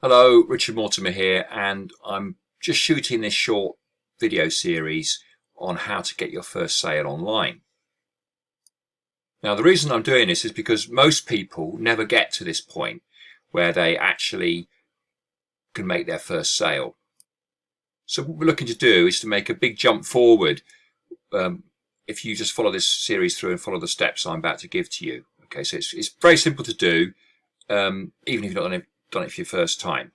Hello, Richard Mortimer here, and I'm just shooting this short video series on how to get your first sale online. Now, the reason I'm doing this is because most people never get to this point where they actually can make their first sale. So what we're looking to do is to make a big jump forward if you just follow this series through and follow the steps I'm about to give to you. Okay, so it's very simple to do, even if you've not done it for your first time.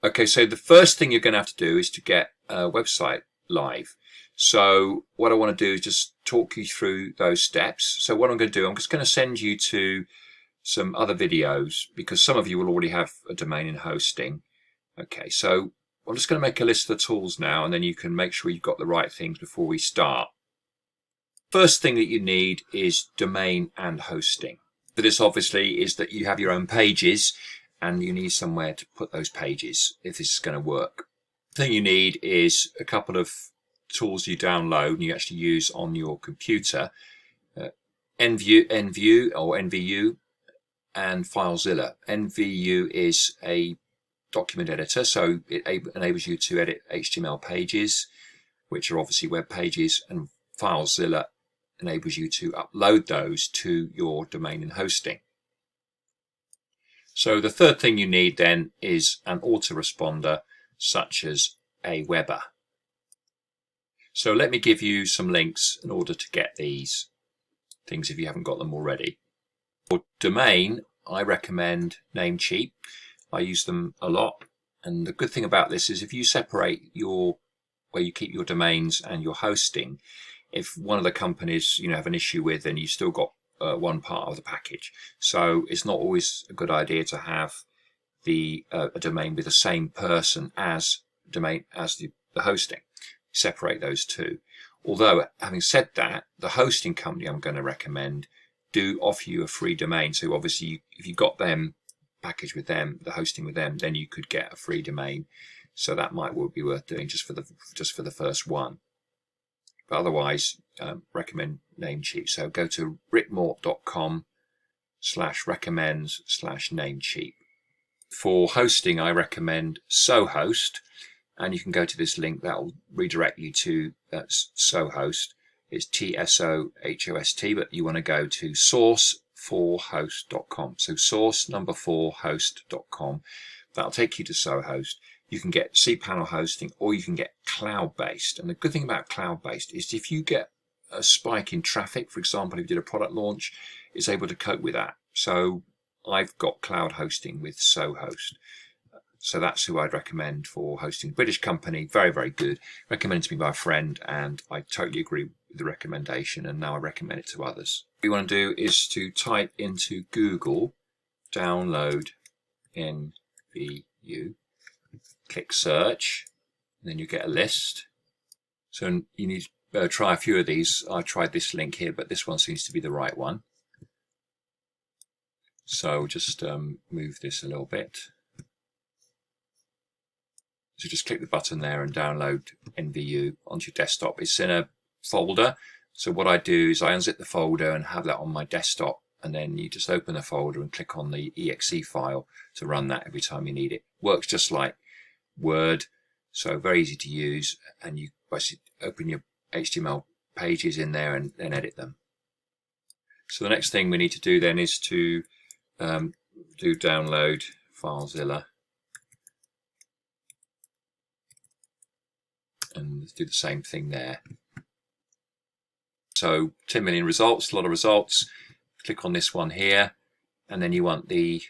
Okay, so the first thing you're going to have to do is to get a website live. So what I want to do is just talk you through those steps. So what I'm going to do, I'm just going to send you to some other videos because some of you will already have a domain and hosting. Okay, so I'm just going to make a list of the tools now, and then you can make sure you've got the right things before we start. First thing that you need is domain and hosting. For this, obviously, is that you have your own pages and you need somewhere to put those pages if this is going to work. The thing you need is a couple of tools you download and you actually use on your computer. NView or NVU and FileZilla. NVU is a document editor, so it enables you to edit HTML pages, which are obviously web pages, and FileZilla enables you to upload those to your domain and hosting. So the third thing you need then is an autoresponder such as AWeber. So let me give you some links in order to get these things if you haven't got them already. For domain, I recommend Namecheap. I use them a lot, and the good thing about this is if you separate where you keep your domains and your hosting, if one of the companies have an issue with, then you've still got one part of the package. So it's not always a good idea to have a domain with the same person as the hosting. Separate those two. Although, having said that, the hosting company I'm going to recommend do offer you a free domain. So obviously, if you got them package with them, the hosting with them, then you could get a free domain. So that might be worth doing just for the first one. But otherwise, recommend Namecheap. So go to rickmort.com/recommends/Namecheap. For hosting, I recommend SoHost, and you can go to this link that will redirect you to SoHost. It's TSOHOST, but you want to go to source4host.com. So source4host.com. That'll take you to SoHost. You can get cPanel hosting or you can get cloud-based. And the good thing about cloud-based is if you get a spike in traffic, for example, if you did a product launch, it's able to cope with that. So I've got cloud hosting with SoHost. So that's who I'd recommend for hosting. British company, very, very good. Recommended to me by a friend, and I totally agree with the recommendation, and now I recommend it to others. What you want to do is to type into Google, download NVU, click search, and then you get a list. So you need to try a few of these. I tried this link here, but this one seems to be the right one. So just move this a little bit. So just click the button there and download NVU onto your desktop. It's in a folder. So what I do is I unzip the folder and have that on my desktop, and then you just open the folder and click on the exe file to run that every time you need it. Works just like Word, so very easy to use, and you basically open your HTML pages in there and then edit them. So the next thing we need to do then is to do download FileZilla, and do the same thing there. So 10 million results, a lot of results. Click on this one here, and then you want the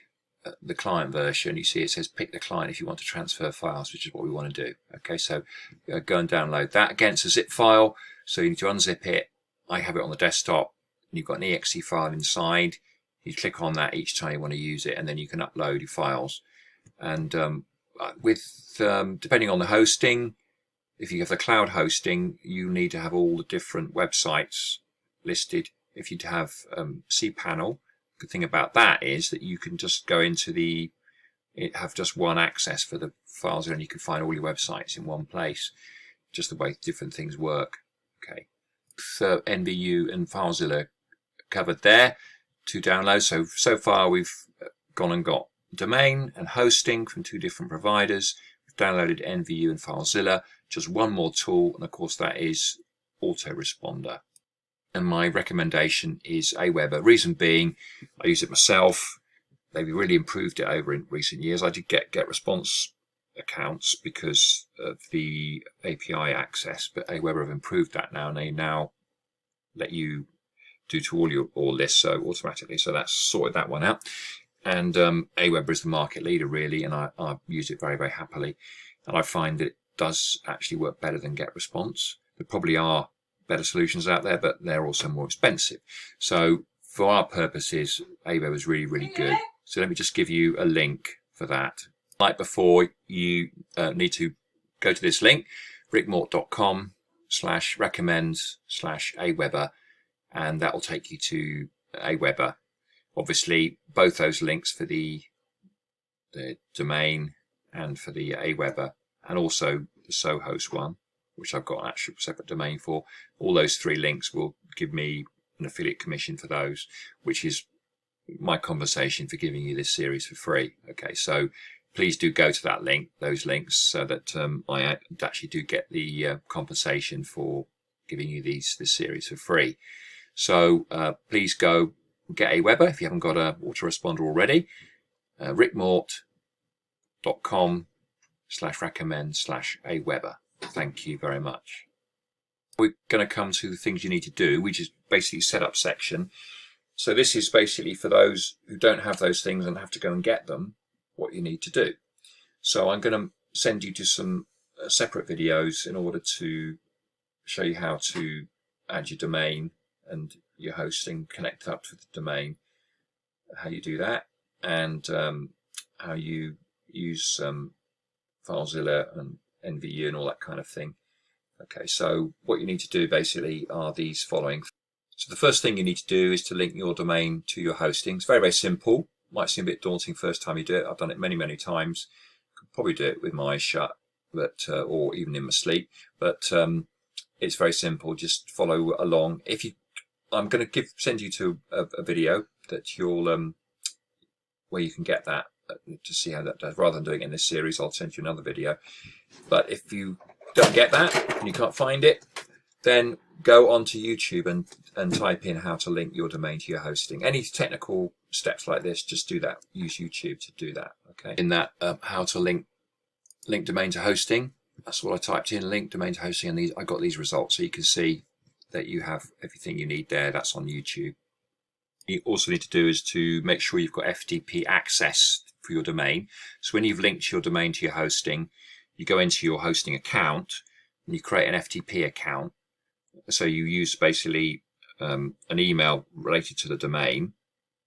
client version. You see it says pick the client if you want to transfer files, which is what we want to do. Okay, so go and download that. Again, it's a zip file, so you need to unzip it. I have it on the desktop, and you've got an exe file inside. You click on that each time you want to use it, and then you can upload your files. And depending on the hosting, if you have the cloud hosting, you need to have all the different websites listed. If you have cPanel, good thing about that is that you can just go into have just one access for the files, and you can find all your websites in one place. Just the way different things work. Okay, so NVU and FileZilla covered there to download. So far we've gone and got domain and hosting from 2 different providers. We've downloaded NVU and FileZilla. Just one more tool, and of course that is autoresponder. And my recommendation is AWeber. Reason being, I use it myself. They've really improved it over in recent years. I did get response accounts because of the API access, but AWeber have improved that now, and they now let you do to all this so automatically. So that's sorted that one out. And AWeber is the market leader really, and I use it very, very happily. And I find that it does actually work better than GetResponse. There probably are better solutions out there, but they're also more expensive. So for our purposes, AWeber is really, really good. So let me just give you a link for that. Like before, you need to go to this link, rickmort.com/recommends/AWeber, and that will take you to AWeber. Obviously, both those links for the domain and for the AWeber, and also the SoHost one, which I've got an actual separate domain for, all those 3 links will give me an affiliate commission for those, which is my compensation for giving you this series for free. Okay, so please do go to that link, those links, so that I actually do get the compensation for giving you this series for free. So please go get AWeber if you haven't got an autoresponder already. rickmort.com/recommend/AWeber. Thank you very much. We're going to come to the things you need to do, which is basically setup section. So this is basically for those who don't have those things and have to go and get them, what you need to do. So I'm going to send you to some separate videos in order to show you how to add your domain and your hosting, connect up to the domain, how you do that, and how you use FileZilla and NVU and all that kind of thing. Okay, so what you need to do basically are these following. So the first thing you need to do is to link your domain to your hosting. It's very, very simple. Might seem a bit daunting first time you do it. I've done it many, many times. Could probably do it with my eyes shut, but or even in my sleep. But it's very simple. Just follow along. I'm going to send you to a video that you'll where you can get that to see how that does. Rather than doing it in this series, I'll send you another video. But if you don't get that and you can't find it, then go onto YouTube and type in how to link your domain to your hosting. Any technical steps like this, just do that. Use YouTube to do that. Okay. In that, how to link domain to hosting. That's what I typed in, link domain to hosting, and I got these results. So you can see that you have everything you need there. That's on YouTube. You also need to do is to make sure you've got FTP access for your domain. So when you've linked your domain to your hosting, you go into your hosting account and you create an FTP account. So you use basically an email related to the domain.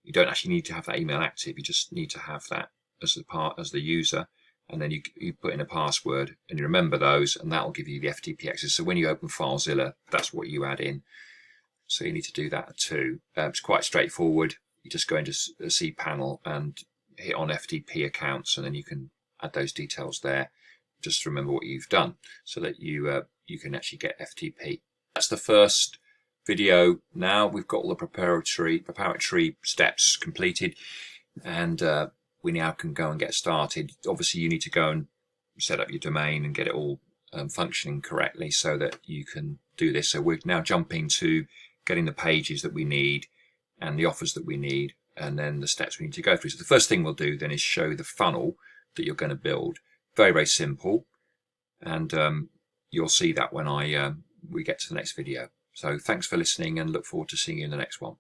You don't actually need to have that email active. You just need to have that as the user, and then you put in a password and you remember those, and that will give you the FTP access. So when you open FileZilla, that's what you add in. So you need to do that too. It's quite straightforward. You just go into the cPanel and hit on FTP accounts, and then you can add those details there. Just remember what you've done so that you can actually get FTP. That's the first video. Now we've got all the preparatory steps completed, and we now can go and get started. Obviously, you need to go and set up your domain and get it all functioning correctly so that you can do this. So we're now jumping to getting the pages that we need and the offers that we need, and then the steps we need to go through. So the first thing we'll do then is show the funnel that you're going to build. Very, very simple, and you'll see that when we get to the next video. So thanks for listening, and look forward to seeing you in the next one.